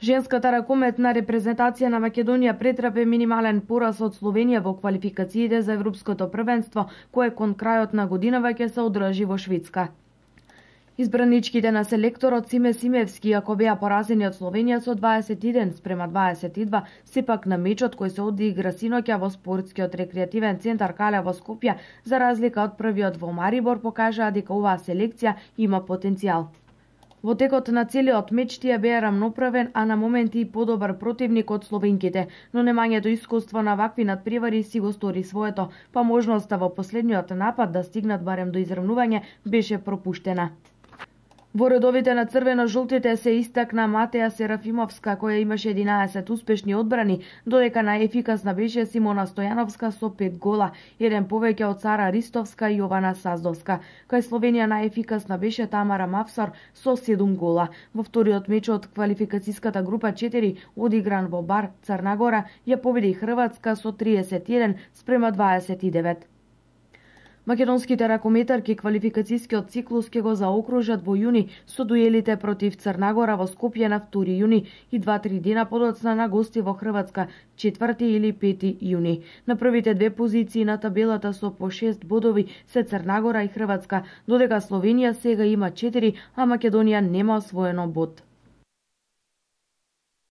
Женската ракометна репрезентација на Македонија претрпе минимален пораз од Словенија во квалификациите за Европското првенство, кое кон крајот на годинава ќе се одржи во Шведска. Избраничките на селекторот Симе Симевски, ако беа поразени од Словенија со 21-22, сепак на мечот кој се одигра синоќа во спортскиот рекреативен центар Кале во Скопје, за разлика од првиот во Марибор, покажаа дека оваа селекција има потенцијал. Во текот на целиот меч тие беа рамноправен, а на моменти и подобар противник од словенките, но немањето искуство на вакви надпревари си го стори своето, па можноста во последниот напад да стигнат барем до изравнување беше пропуштена. Во редовите на црвено-жолтите се истакна Матеја Серафимовска, која имаше 11 успешни одбрани, додека најефикасна беше Симона Стојановска со 5 гола, еден повеќе од Сара Ристовска и Јована Саздовска. Кај Словенија најефикасна беше Тамара Мавсар со 7 гола. Во вториот меч од квалификацијската група 4, одигран во Бар, Црна Гора, ја победи Хрватска со 31-29. Македонските ракометарки квалификацијскиот циклус ќе го заокружат во јуни со дуелите против Црна Гора во Скопје на 2 јуни и 2-3 дена подоцна на гости во Хрватска 4 или 5 јуни. На првите две позиции на табелата со по 6 бодови се Црна Гора и Хрватска, додека Словенија сега има 4, а Македонија нема освоено бод.